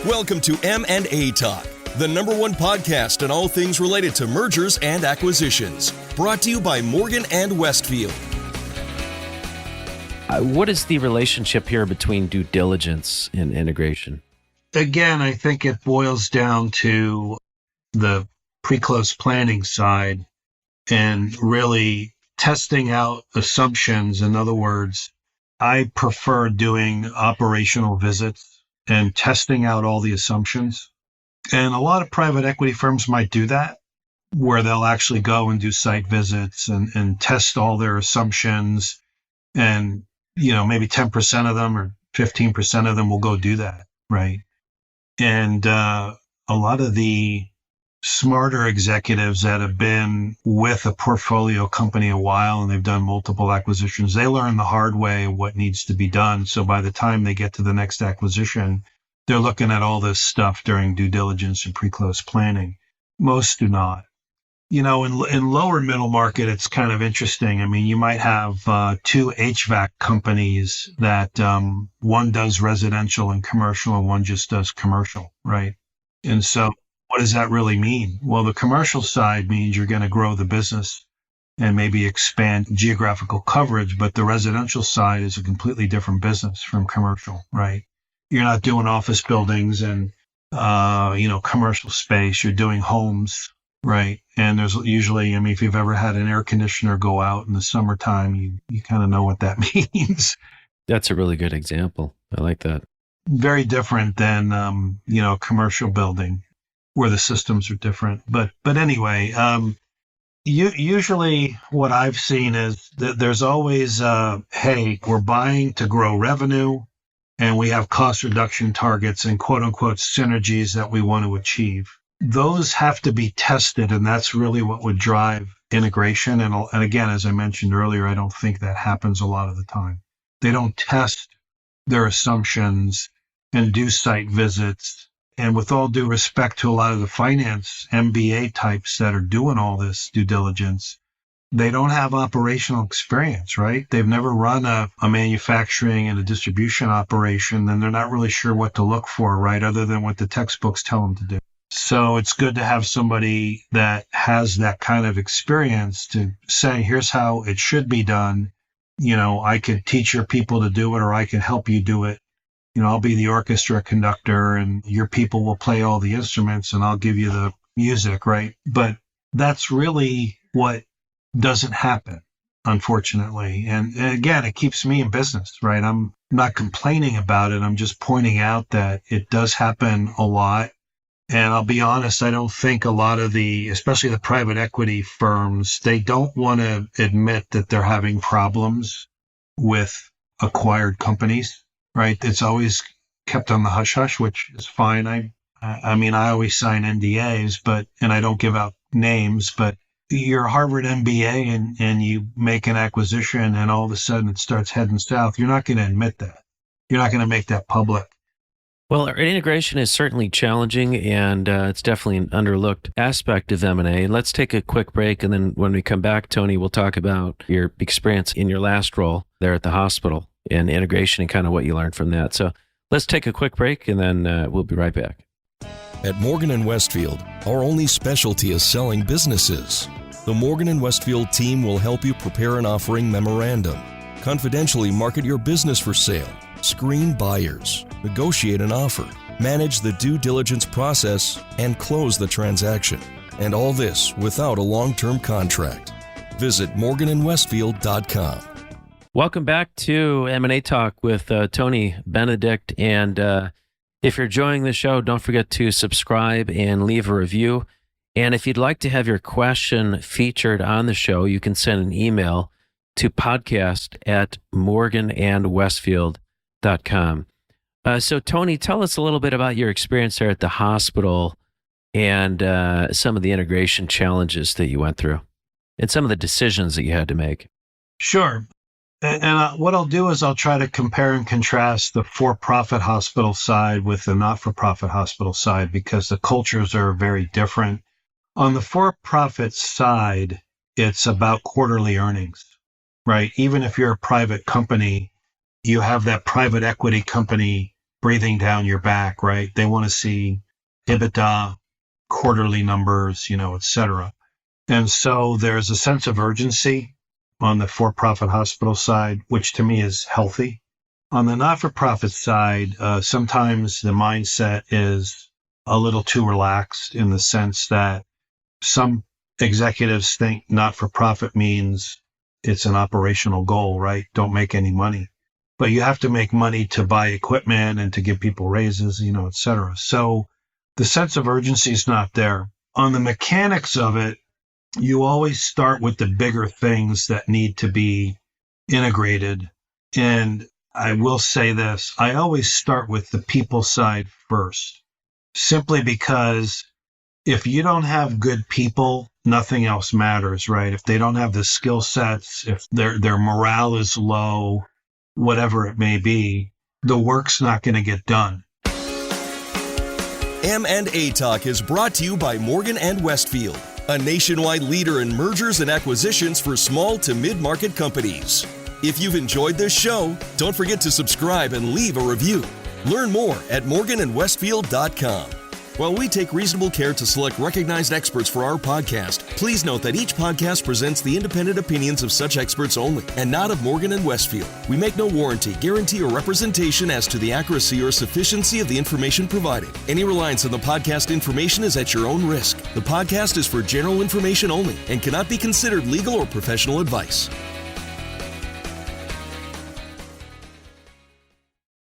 Welcome to M&A Talk, the #1 podcast on all things related to mergers and acquisitions. Brought to you by Morgan & Westfield. What is the relationship here between due diligence and integration? Again, I think it boils down to the pre-close planning side and really testing out assumptions. In other words, I prefer doing operational visits and testing out all the assumptions. And a lot of private equity firms might do that, where they'll actually go and do site visits and test all their assumptions. And, maybe 10% of them or 15% of them will go do that, right? And a lot of the smarter executives that have been with a portfolio company a while and they've done multiple acquisitions, they learn the hard way what needs to be done. So by the time they get to the next acquisition, they're looking at all this stuff during due diligence and pre-close planning. Most do not. In lower middle market, it's kind of interesting. I mean, you might have two HVAC companies that one does residential and commercial and one just does commercial, right? And so what does that really mean? Well, the commercial side means you're going to grow the business and maybe expand geographical coverage, but the residential side is a completely different business from commercial, right? You're not doing office buildings and, commercial space. You're doing homes, right? And there's usually, if you've ever had an air conditioner go out in the summertime, you kind of know what that means. That's a really good example. I like that. Very different than, a commercial building where the systems are different. But anyway, usually what I've seen is that there's always, hey, we're buying to grow revenue and we have cost reduction targets and quote unquote synergies that we want to achieve. Those have to be tested, and that's really what would drive integration. And again, as I mentioned earlier, I don't think that happens a lot of the time. They don't test their assumptions and do site visits. And with all due respect to a lot of the finance MBA types that are doing all this due diligence, they don't have operational experience, right? They've never run a manufacturing and a distribution operation, and they're not really sure what to look for, right? Other than what the textbooks tell them to do. So it's good to have somebody that has that kind of experience to say, here's how it should be done. I could teach your people to do it, or I can help you do it. I'll be the orchestra conductor and your people will play all the instruments and I'll give you the music, right? But that's really what doesn't happen, unfortunately. And again, it keeps me in business, right? I'm not complaining about it. I'm just pointing out that it does happen a lot. And I'll be honest, I don't think a lot of especially the private equity firms, they don't want to admit that they're having problems with acquired companies. Right. It's always kept on the hush hush, which is fine. I always sign NDAs, and I don't give out names, but you're a Harvard MBA and you make an acquisition and all of a sudden it starts heading south. You're not going to admit that. You're not going to make that public. Well, integration is certainly challenging, and it's definitely an underlooked aspect of M&A. Let's take a quick break, and then when we come back, Tony, we'll talk about your experience in your last role there at the hospital and integration and kind of what you learned from that. So let's take a quick break, and then we'll be right back. At Morgan & Westfield, our only specialty is selling businesses. The Morgan & Westfield team will help you prepare an offering memorandum, confidentially market your business for sale, screen buyers, negotiate an offer, manage the due diligence process, and close the transaction. And all this without a long-term contract. Visit morganandwestfield.com. Welcome back to M&A Talk with Tony Benedict. And if you're enjoying the show, don't forget to subscribe and leave a review. And if you'd like to have your question featured on the show, you can send an email to podcast@morganandwestfield.com. So Tony, tell us a little bit about your experience there at the hospital and some of the integration challenges that you went through and some of the decisions that you had to make. Sure. And what I'll do is I'll try to compare and contrast the for-profit hospital side with the not-for-profit hospital side because the cultures are very different. On the for-profit side, it's about quarterly earnings, right? Even if you're a private company, you have that private equity company breathing down your back, right? They want to see EBITDA, quarterly numbers, et cetera. And so there's a sense of urgency on the for-profit hospital side, which to me is healthy. On the not-for-profit side, sometimes the mindset is a little too relaxed in the sense that some executives think not-for-profit means it's an operational goal, right? Don't make any money. But you have to make money to buy equipment and to give people raises, et cetera. So the sense of urgency is not there. On the mechanics of it, you always start with the bigger things that need to be integrated. And I will say this, I always start with the people side first, simply because if you don't have good people, nothing else matters, right? If they don't have the skill sets, if their morale is low, whatever it may be, the work's not going to get done. M&A Talk is brought to you by Morgan & Westfield, a nationwide leader in mergers and acquisitions for small to mid-market companies. If you've enjoyed this show, don't forget to subscribe and leave a review. Learn more at morganandwestfield.com. While we take reasonable care to select recognized experts for our podcast, please note that each podcast presents the independent opinions of such experts only, and not of Morgan & Westfield. We make no warranty, guarantee, or representation as to the accuracy or sufficiency of the information provided. Any reliance on the podcast information is at your own risk. The podcast is for general information only and cannot be considered legal or professional advice.